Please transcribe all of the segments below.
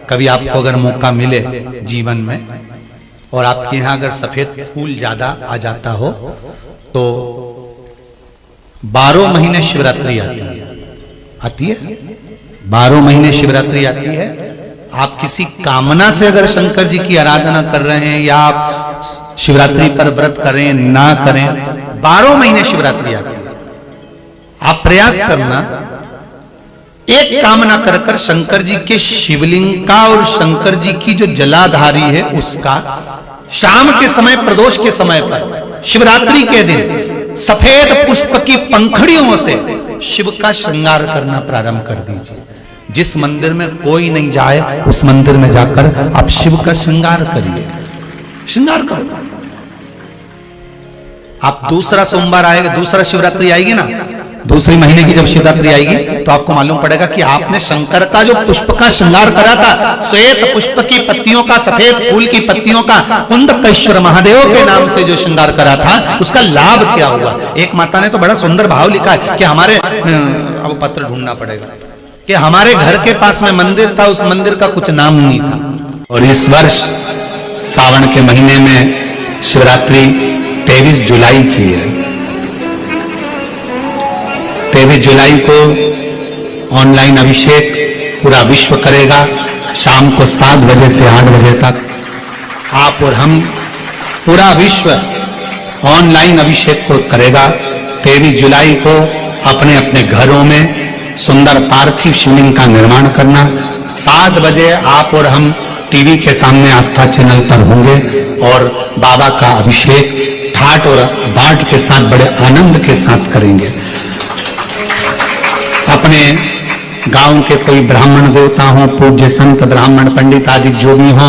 कभी आपको अगर मौका मिले जीवन में और आपके यहाँ अगर सफेद फूल ज्यादा आ जाता हो तो 12 महीने शिवरात्रि आती है 12 महीने शिवरात्रि आती है। आप किसी कामना से अगर शंकर जी की आराधना कर रहे हैं या आप शिवरात्रि पर व्रत करें ना करें, 12 महीने शिवरात्रि आती है। आप प्रयास करना, एक कामना कर कर शंकर जी के शिवलिंग का और शंकर जी की जो जलाधारी है उसका शाम के समय, प्रदोष के समय पर, शिवरात्रि के दिन सफेद पुष्प की पंखड़ियों से शिव का श्रृंगार करना प्रारंभ कर दीजिए। जिस मंदिर में कोई नहीं जाए उस मंदिर में जाकर आप शिव का श्रृंगार करिए, श्रृंगार करो। आप दूसरा सोमवार आएगा, दूसरा शिवरात्रि आएगी ना, दूसरे महीने की जब शिवरात्रि आएगी तो आपको मालूम पड़ेगा कि आपने शंकर का जो पुष्प का श्रृंगार करा था, श्वेत पुष्प की पत्तियों का, सफेद फूल की पत्तियों का, कुंडकेश्वर महादेव के नाम से जो श्रृंगार करा था, उसका लाभ क्या हुआ। एक माता ने तो बड़ा सुंदर भाव लिखा है कि हमारे, अब पत्र ढूंढना पड़ेगा, कि हमारे घर के पास में मंदिर था, उस मंदिर का कुछ नाम नहीं था। और इस वर्ष सावन के महीने में शिवरात्रि 23 जुलाई की है। 23 जुलाई को ऑनलाइन अभिषेक पूरा विश्व करेगा। शाम को 7 बजे से 8 बजे तक आप और हम, पूरा विश्व ऑनलाइन अभिषेक को करेगा। 23 जुलाई को अपने अपने घरों में सुंदर पार्थिव शिवलिंग का निर्माण करना। 7 बजे आप और हम टीवी के सामने आस्था चैनल पर होंगे और बाबा का अभिषेक ठाट और बाट के साथ, बड़े आनंद के साथ करेंगे। अपने गांव के कोई ब्राह्मण देवता हो, पूज्य संत, ब्राह्मण, पंडित आदि जो भी हो,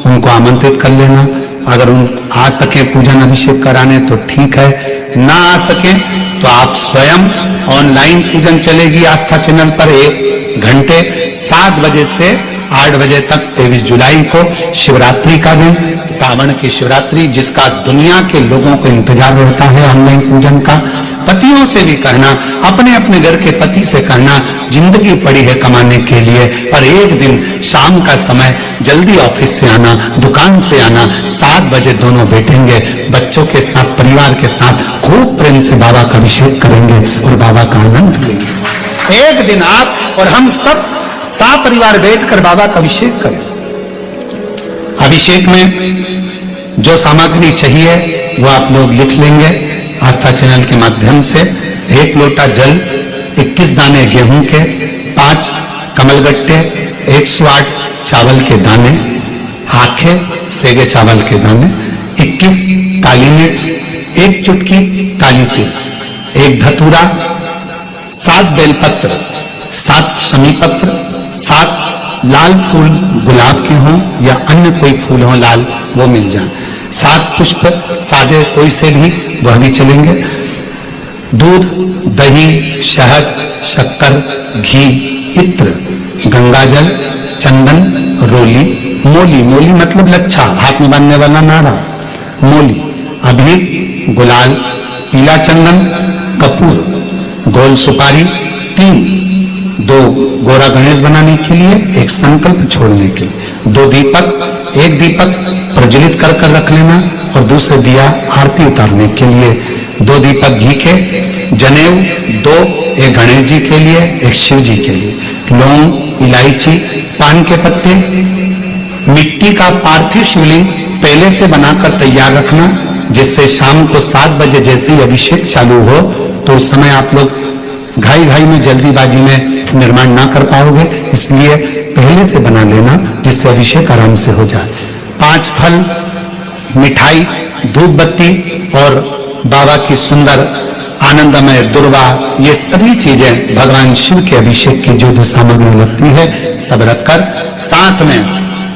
उनको आमंत्रित कर लेना। अगर उन आ सके पूजन अभिषेक कराने तो ठीक है, ना आ सके तो आप स्वयं, ऑनलाइन पूजन चलेगी आस्था चैनल पर 1 घंटे 7 बजे से 8 बजे तक। 23 जुलाई को शिवरात्रि का दिन, सावन की शिवरात्रि, जिसका दुनिया के लोगों को इंतजार रहता है ऑनलाइन पूजन का। पतियों से भी कहना, अपने अपने घर के पति से कहना, जिंदगी पड़ी है कमाने के लिए, पर एक दिन शाम का समय जल्दी ऑफिस से आना, दुकान से आना, 7 बजे दोनों बैठेंगे, बच्चों के साथ, परिवार के साथ खूब प्रेम से बाबा का अभिषेक करेंगे और बाबा का आनंद लेंगे। एक दिन आप और हम सब परिवार बैठकर बाबा का अभिषेक करें। अभिषेक में जो सामग्री चाहिए वो आप लोग लिख लेंगे आस्था चैनल के माध्यम से। 1 लोटा जल, 21 दाने गेहूं के, 5 कमलगट्टे, 108 चावल के दाने, आंखें सेगे चावल के दाने, 21 काली मिर्च, 1 चुटकी काली तिल, 1 धतूरा, 7 बेलपत्र, 7 शमी पत्र, 7 लाल फूल गुलाब के हों या अन्य कोई फूल हो लाल, वो मिल जाए, 7 पुष्प सादे कोई से भी, वह भी चलेंगे। दूध, दही, शहद, शक्कर, घी, इत्र, गंगाजल, चंदन, रोली, मोली, मोली मतलब लच्छा, हाथ में बांधने वाला नारा, मोली, अबीर, गुलाल, पीला चंदन, कपूर, गोल सुपारी, 2 गोरा गणेश बनाने के लिए, 1 संकल्प छोड़ने के लिए, 2 दीपक, 1 दीपक प्रज्वलित कर रख लेना और दूसरे दिया आरती उतारने के लिए, 2 दीपक घी के, जनेऊ 2, 1 गणेश जी के लिए, 1 शिव जी के लिए, लौंग, इलायची, पान के पत्ते, मिट्टी का पार्थिव शिवलिंग पहले से बनाकर तैयार रखना, जिससे शाम को 7 बजे जैसे ही अभिषेक चालू हो तो उस समय आप लोग घाई में, जल्दीबाजी में निर्माण ना कर पाओगे, इसलिए पहले से बना लेना जिससे अभिषेक आराम से हो जाए। 5 फल, मिठाई, धूप बत्ती और बाबा की सुंदर आनंदमय दुर्वा, ये सभी चीजें भगवान शिव के अभिषेक की जो सामग्री लगती है सब रखकर, साथ में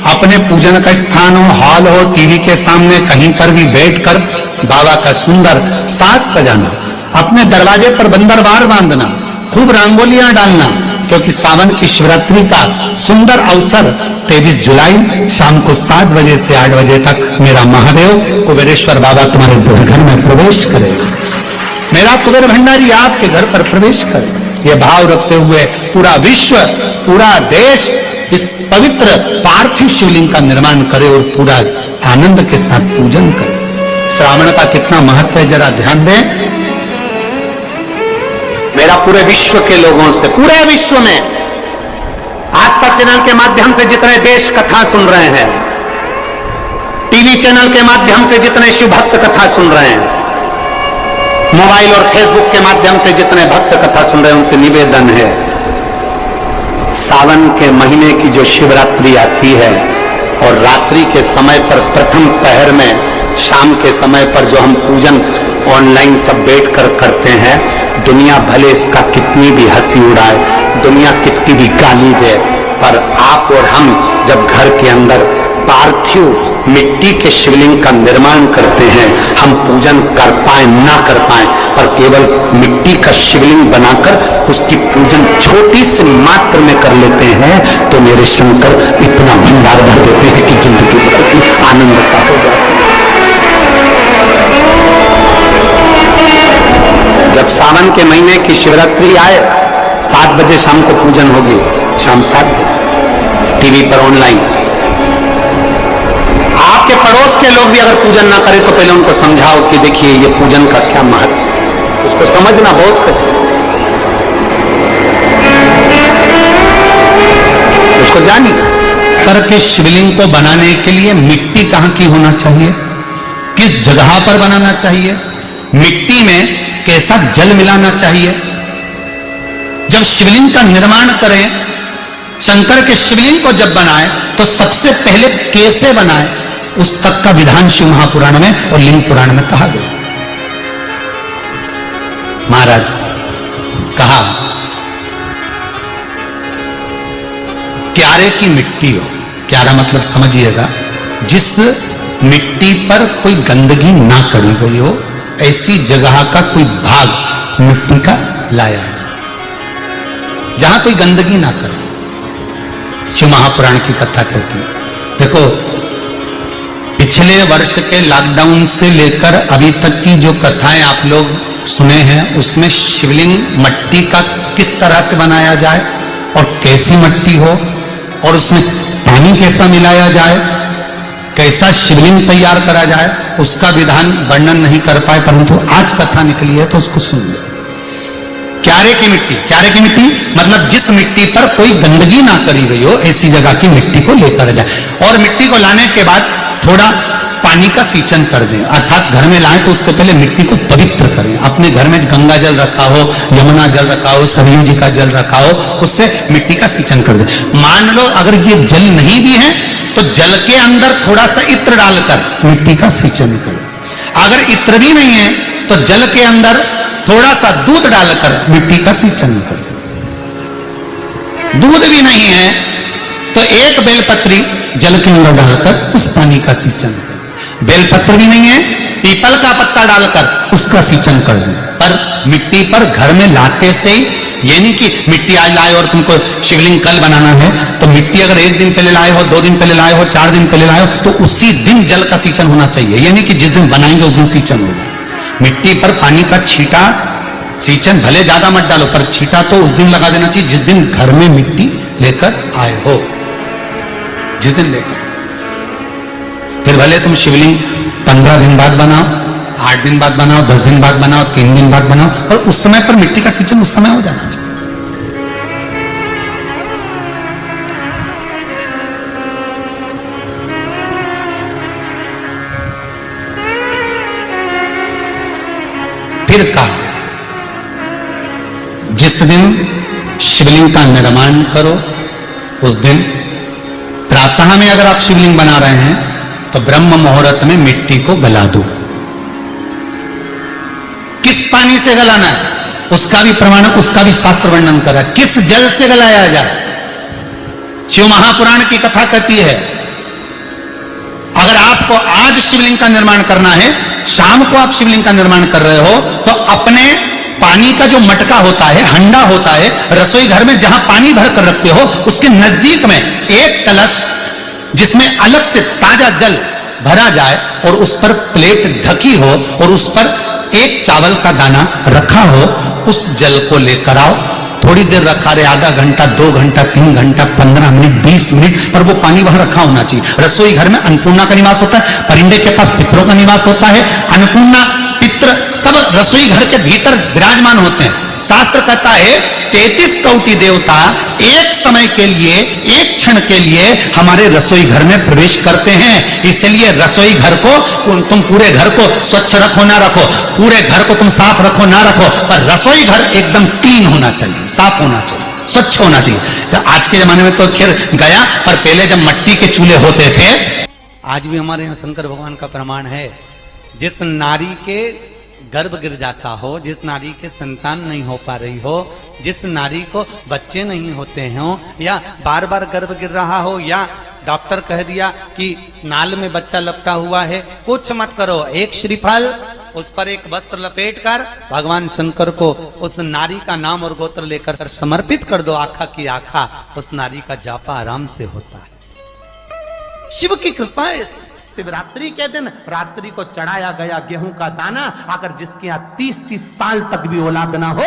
अपने पूजन का स्थान हो, हॉल हो, टीवी के सामने कहीं पर भी बैठकर बाबा का सुंदर साज सजाना, अपने दरवाजे पर बंदरवार बांधना, खूब रंगोलियां डालना, क्योंकि सावन की शिवरात्रि का सुंदर अवसर 23 जुलाई शाम को 7 बजे से 8 बजे तक मेरा महादेव कुबेरेश्वर बाबा तुम्हारे घर में प्रवेश करेगा, मेरा कुबेर भंडारी आपके घर पर प्रवेश करे। ये भाव रखते हुए पूरा विश्व, पूरा देश इस पवित्र पार्थिव शिवलिंग का निर्माण करें और पूरा आनंद के साथ पूजन करें। श्रावण का कितना महत्व है जरा ध्यान दें। मेरा पूरे विश्व के लोगों से, पूरे विश्व में आस्था चैनल के माध्यम से जितने देश कथा सुन रहे हैं, टीवी चैनल के माध्यम से जितने शिव भक्त कथा सुन रहे हैं, मोबाइल और फेसबुक के माध्यम से जितने भक्त कथा सुन रहे हैं, उनसे निवेदन है, सावन के महीने की जो शिवरात्रि आती है और रात्रि के समय पर प्रथम पहर में, शाम के समय पर जो हम पूजन ऑनलाइन सब बैठकर करते हैं, दुनिया भले इसका कितनी भी हंसी उड़ाए, दुनिया कितनी भी गाली दे, पर आप और हम जब घर के अंदर पार्थिव मिट्टी के शिवलिंग का निर्माण करते हैं, हम पूजन कर पाए ना कर पाए, पर केवल मिट्टी का शिवलिंग बनाकर उसकी पूजन छोटी सी मात्र में कर लेते हैं, तो मेरे शंकर इतना भंडार भर देते हैं कि जिंदगी भर की आनंद का हो जाता है। जब सावन के महीने की शिवरात्रि आए, 7 बजे शाम को पूजन होगी, शाम 7 बजे टीवी पर ऑनलाइन। आपके पड़ोस के लोग भी अगर पूजन ना करें तो पहले उनको समझाओ कि देखिए ये पूजन का क्या महत्व है, उसको समझना बहुत कठिन, उसको जानिए। करके शिवलिंग को बनाने के लिए मिट्टी कहां की होना चाहिए, किस जगह पर बनाना चाहिए, मिट्टी में कैसा जल मिलाना चाहिए। जब शिवलिंग का निर्माण करें, शंकर के शिवलिंग को जब बनाए तो सबसे पहले कैसे बनाए, उस तक का विधान शिव महापुराण में और लिंग पुराण में कहा गया। महाराज कहा क्यारे की मिट्टी हो, क्यारा मतलब समझिएगा जिस मिट्टी पर कोई गंदगी ना करी गई हो, ऐसी जगह का कोई भाग मिट्टी का लाया जाए जहां कोई गंदगी ना करे। शिव महापुराण की कथा कहती है। देखो पिछले वर्ष के लॉकडाउन से लेकर अभी तक की जो कथाएं आप लोग सुने हैं, उसमें शिवलिंग मट्टी का किस तरह से बनाया जाए और कैसी मट्टी हो और उसमें पानी कैसा मिलाया जाए, कैसा शिवलिंग तैयार करा जाए, उसका विधान वर्णन नहीं कर पाए, परंतु आज कथा निकली है तो उसको सुन लो। क्यारे की मिट्टी, क्यारे की मिट्टी मतलब जिस मिट्टी पर कोई गंदगी ना करी गई हो, ऐसी जगह की मिट्टी को लेकर जाए और मिट्टी को लाने के बाद थोड़ा पानी का सींचन कर दें, अर्थात घर में लाएं तो उससे पहले मिट्टी को पवित्र करें। अपने घर में गंगा जल रखा हो, यमुना जल रखा हो, सरयू जी का जल रखा हो, उससे मिट्टी का सींचन कर दें। मान लो अगर ये जल नहीं भी है तो जल के अंदर थोड़ा सा इत्र डालकर मिट्टी का सींचन करें। अगर इत्र भी नहीं है तो जल के अंदर थोड़ा सा दूध डालकर मिट्टी का सींचन करें। दूध भी नहीं है तो एक बेलपत्री जल के अंदर डालकर उस पानी का सींचन करें। बेलपत्र भी नहीं है, पीपल का पत्ता डालकर उसका सींचन कर दें। पर मिट्टी पर घर में लाते से ही, ये नहीं कि मिट्टी आज लाए और तुमको शिवलिंग कल बनाना है, तो मिट्टी अगर 1 दिन पहले लाए हो, 2 दिन पहले लाए हो, 4 दिन पहले लाए हो, तो उसी दिन जल का सींचन होना चाहिए। ये नहीं कि जिस दिन बनाएंगे उस दिन सींचन होगा। मिट्टी पर पानी का छींटा, सींचन भले ज्यादा मत डालो, पर छींटा तो उस दिन लगा देना चाहिए जिस दिन घर में मिट्टी लेकर आए हो, जिस दिन लेकर। फिर भले तुम शिवलिंग 15 दिन बाद बनाओ, 8 दिन बाद बनाओ, 10 दिन बाद बनाओ, 3 दिन बाद बनाओ, और उस समय पर मिट्टी का सींचन उस समय हो जाना चाहिए। फिर कहा जिस दिन शिवलिंग का निर्माण करो उस दिन प्रातः में अगर आप शिवलिंग बना रहे हैं तो ब्रह्म मुहूर्त में मिट्टी को गला दो। किस पानी से गलाना है उसका भी प्रमाण, उसका भी शास्त्र वर्णन करा। किस जल से गलाया जाए, शिव महापुराण की कथा कहती है अगर आपको आज शिवलिंग का निर्माण करना है, शाम को आप शिवलिंग का निर्माण कर रहे हो, तो अपने पानी का जो मटका होता है, हंडा होता है, रसोई घर में जहां पानी भर कर रखते हो, उसके नजदीक में एक कलश जिसमें अलग से ताजा जल भरा जाए और उस पर प्लेट ढकी हो और उस पर एक चावल का दाना रखा हो, उस जल को लेकर आओ, थोड़ी देर रखा रहे, आधा घंटा, 2 घंटा, 3 घंटा, 15 मिनट, 20 मिनट, पर वो पानी वहां रखा होना चाहिए। रसोई घर में अन्नपूर्णा का निवास होता है, परिंदे के पास पितरों का निवास होता है। अन्नपूर्णा, पित्र सब रसोई घर के भीतर विराजमान होते हैं। शास्त्र कहता है 33 कौटि देवता एक समय के लिए, एक क्षण के लिए हमारे रसोई घर में प्रवेश करते हैं। इसलिए रसोई घर को तुम पूरे घर को स्वच्छ रखो ना रखो, पूरे घर को तुम साफ रखो ना रखो, पर रसोई घर एकदम क्लीन होना चाहिए, साफ होना चाहिए, स्वच्छ होना चाहिए। तो आज के जमाने में तो खैर गया, पर पहले जब मट्टी के चूल्हे होते थे, आज भी हमारे यहाँ शंकर भगवान का प्रमाण है, जिस नारी के गर्भ गिर जाता हो, जिस नारी के संतान नहीं हो पा रही हो, जिस नारी को बच्चे नहीं होते हो, या बार बार गर्भ गिर रहा हो, या डॉक्टर कह दिया कि नाल में बच्चा लपका हुआ है, कुछ मत करो, एक श्रीफल उस पर एक वस्त्र लपेट कर भगवान शंकर को उस नारी का नाम और गोत्र लेकर समर्पित कर दो, आखा की आखा, उस नारी का जापा आराम से होता है। शिव की कृपा है। शिवरात्रि के दिन रात्रि को चढ़ाया गया गेहूं का दाना, अगर जिसके यहाँ 30-30 साल तक भी औलाद ना हो,